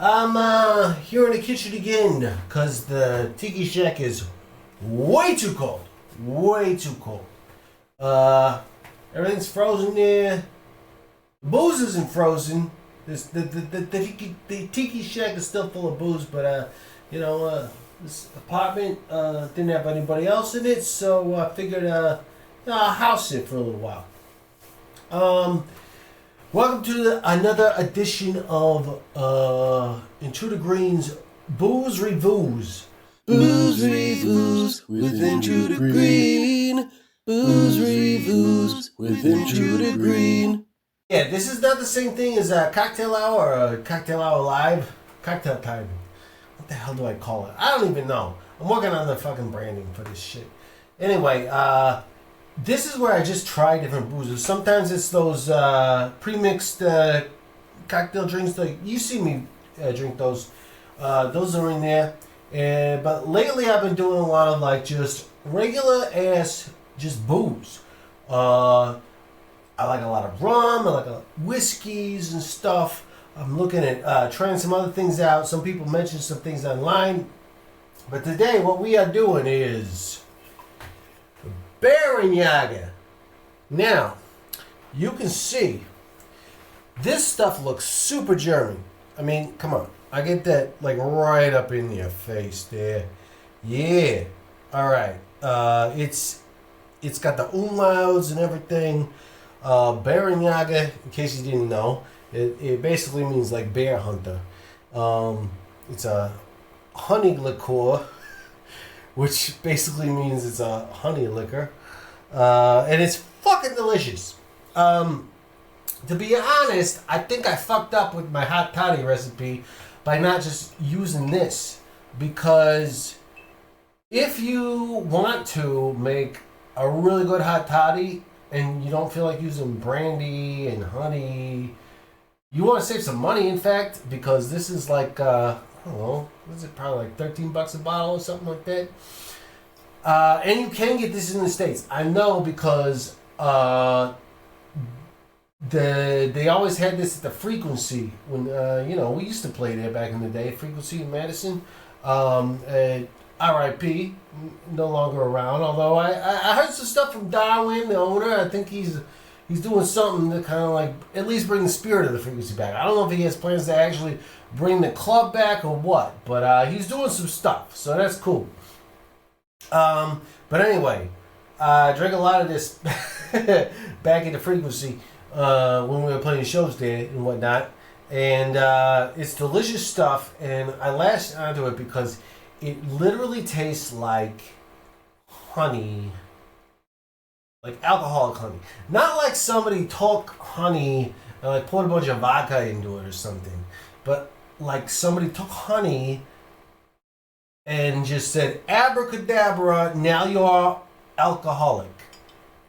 I'm here in the kitchen again because the tiki shack is way too cold. Way too cold. Everything's frozen there. The booze isn't frozen. The tiki shack is still full of booze, but this apartment didn't have anybody else in it, so I figured I'll house it for a little while. Welcome to another edition of Intruder Green's Booze Revooze. Booze Revooze with Intruder Green. Booze Revooze with Intruder Green. Yeah, this is not the same thing as a cocktail hour or a cocktail hour live. Cocktail time. What the hell do I call it? I don't even know. I'm working on the fucking branding for this shit. Anyway, this is where I just try different boozes. Sometimes it's those pre-mixed cocktail drinks. Like you see me drink those. Those are in there. But lately I've been doing a lot of like just regular ass just booze. I like a lot of rum. I like whiskeys and stuff. I'm looking at trying some other things out. Some people mentioned some things online. But today what we are doing is Bärenjäger. Now, you can see this stuff looks super German. I mean, come on. I get that like right up in your face there. Yeah. All right. It's got the umlauts and everything. Bärenjäger, in case you didn't know, it basically means like bear hunter. It's a honey liqueur, which basically means it's a honey liquor. And it's fucking delicious. To be honest, I think I fucked up with my hot toddy recipe by not just using this. Because if you want to make a really good hot toddy and you don't feel like using brandy and honey, you want to save some money, in fact, because this is like, I don't know, what is it, probably like $13 a bottle or something like that. And you can get this in the States. I know because they always had this at the Frequency when we used to play there back in the day. Frequency in Madison. R.I.P. No longer around. Although I heard some stuff from Darwin, the owner. I think he's doing something to kind of like at least bring the spirit of the Frequency back. I don't know if he has plans to actually bring the club back or what, but he's doing some stuff, so that's cool. But anyway, I drank a lot of this back at the Frequency when we were playing shows there and whatnot, and it's delicious stuff. And I latched onto it because it literally tastes like honey, like alcoholic honey. Not like somebody took honey and like poured a bunch of vodka into it or something, but like somebody took honey and just said, abracadabra, now you're alcoholic.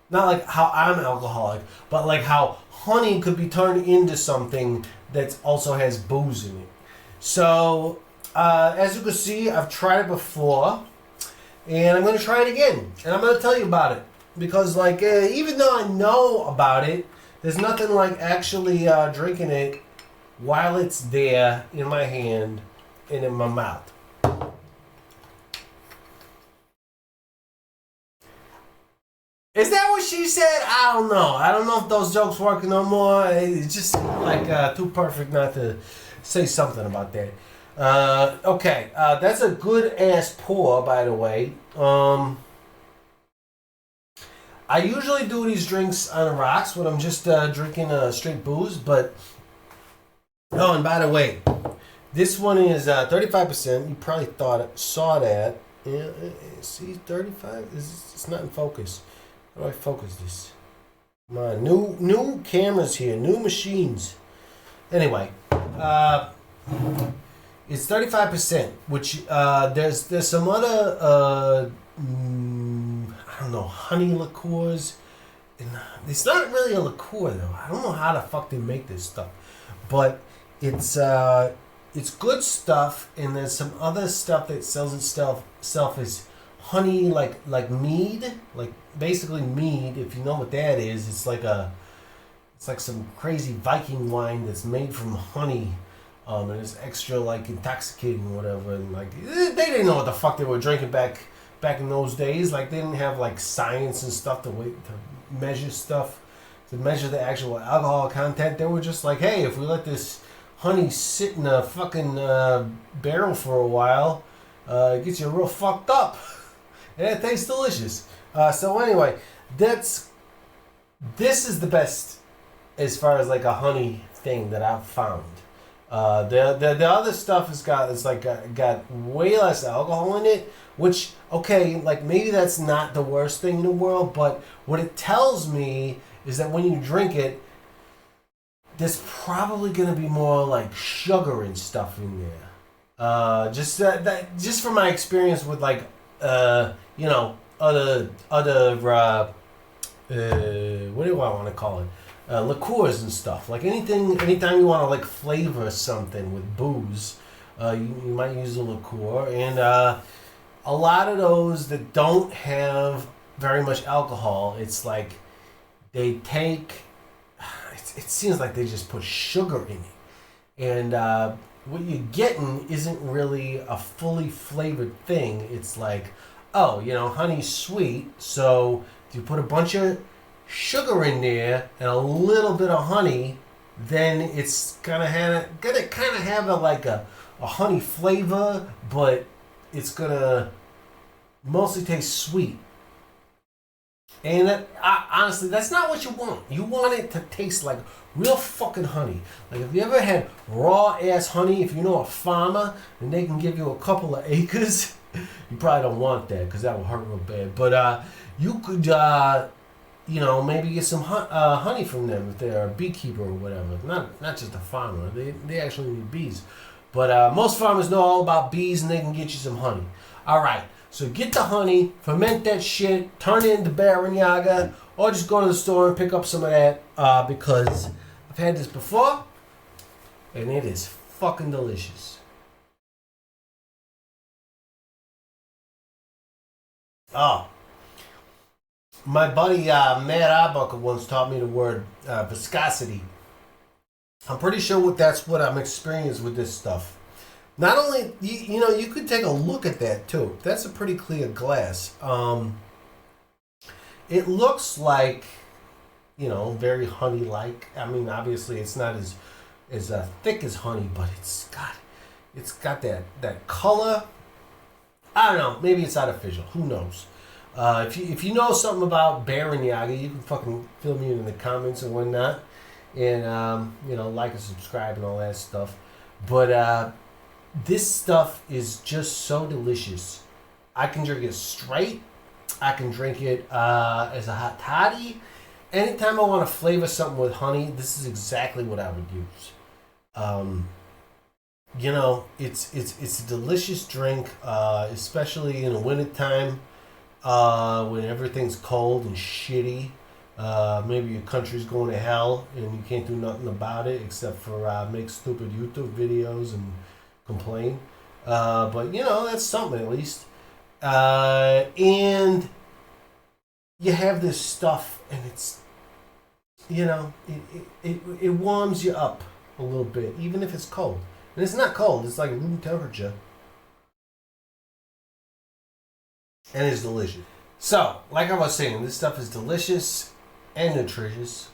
Not like how I'm alcoholic, but like how honey could be turned into something that also has booze in it. So, as you can see, I've tried it before, and I'm going to try it again, and I'm going to tell you about it. Because, like, even though I know about it, there's nothing like actually drinking it while it's there in my hand and in my mouth. Is that what she said? I don't know. I don't know if those jokes work no more. It's just like too perfect not to say something about that. Okay, that's a good ass pour, by the way. I usually do these drinks on the rocks when I'm just drinking straight booze, but oh, and by the way, this one is 35%. You probably saw that. Yeah, see, 35. It's not in focus. How do I focus this? Come on, new cameras here, new machines. Anyway, it's 35%, which there's some other I don't know, honey liqueurs. And it's not really a liqueur though. I don't know how the fuck they make this stuff, but it's good stuff. And there's some other stuff that sells itself as honey, like mead, like basically mead. If you know what that is, it's like some crazy Viking wine that's made from honey. and it's extra like intoxicating or whatever. And like they didn't know what the fuck they were drinking back in those days. Like they didn't have like science and stuff to measure stuff, to measure the actual alcohol content. They were just like, hey, if we let this honey sit in a fucking barrel for a while, it gets you real fucked up. And it tastes delicious. So anyway, this is the best as far as like a honey thing that I've found. The other stuff got way less alcohol in it, which, okay, like maybe that's not the worst thing in the world, but what it tells me is that when you drink it, there's probably gonna be more like sugar and stuff in there. Just from my experience with like other what do I want to call it? Liqueurs and stuff. Like anytime you want to like flavor something with booze, you might use a liqueur, and a lot of those that don't have very much alcohol, it's like they take. It seems like they just put sugar in it, and what you're getting isn't really a fully flavored thing. It's like, oh, honey's sweet, so if you put a bunch of sugar in there and a little bit of honey, then it's gonna kind of have a honey flavor, but it's gonna mostly taste sweet. And honestly, that's not what you want. You want it to taste like real fucking honey. Like if you ever had raw ass honey, if you know a farmer and they can give you a couple of acres, you probably don't want that because that will hurt real bad. But you could, maybe get some honey from them if they're a beekeeper or whatever. Not just a farmer. They actually need bees. But most farmers know all about bees and they can get you some honey. All right. So get the honey, ferment that shit, turn it into Bärenjäger, or just go to the store and pick up some of that because I've had this before and it is fucking delicious. Oh, my buddy Matt Arbuckle once taught me the word viscosity. I'm pretty sure that's what I'm experiencing with this stuff. Not only, you could take a look at that too. That's a pretty clear glass. It looks like, very honey-like. I mean, obviously it's not as thick as honey, but it's got that color. I don't know. Maybe it's artificial. Who knows? If you know something about Bärenjäger, you can fucking fill me in the comments and whatnot, and like and subscribe and all that stuff. But this stuff is just so delicious. I can drink it straight. I can drink it as a hot toddy. Anytime I want to flavor something with honey, this is exactly what I would use. It's a delicious drink, especially in the wintertime when everything's cold and shitty. Maybe your country's going to hell and you can't do nothing about it except for make stupid YouTube videos and complain. But that's something at least. And you have this stuff and it's, it warms you up a little bit, even if it's cold. And it's not cold, it's like room temperature. And it's delicious. So, like I was saying, this stuff is delicious and nutritious.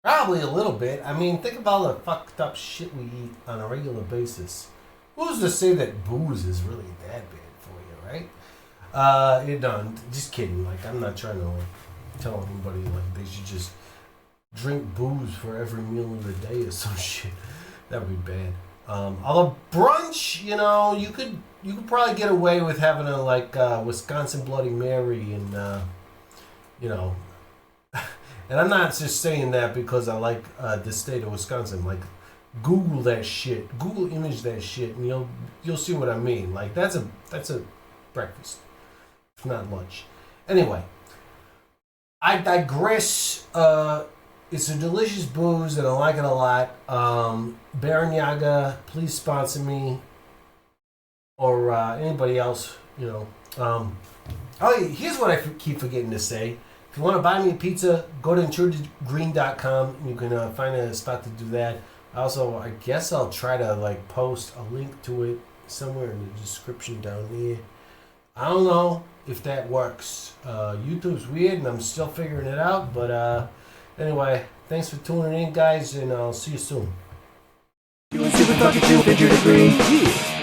Probably a little bit. I mean, think about all the fucked up shit we eat on a regular basis. Who's to say that booze is really that bad for you, right? It done. Just kidding. Like, I'm not trying to tell anybody like they should just drink booze for every meal of the day or some shit. That would be bad. Although brunch, you could probably get away with having a Wisconsin Bloody Mary and and I'm not just saying that because I like the state of Wisconsin. Like, Google that shit, Google image that shit, and you'll see what I mean. Like that's a breakfast, if not lunch. Anyway, I digress. It's a delicious booze and I like it a lot. Bärenjäger, please sponsor me or anybody else. Here's what I keep forgetting to say. If you want to buy me a pizza, go to intrudergreen.com and you can find a spot to do that. Also, I guess I'll try to like post a link to it somewhere in the description down there. I don't know if that works. YouTube's weird and I'm still figuring it out. But anyway, thanks for tuning in, guys, and I'll see you soon. You want to see what talking to Intruder Green? Yeah.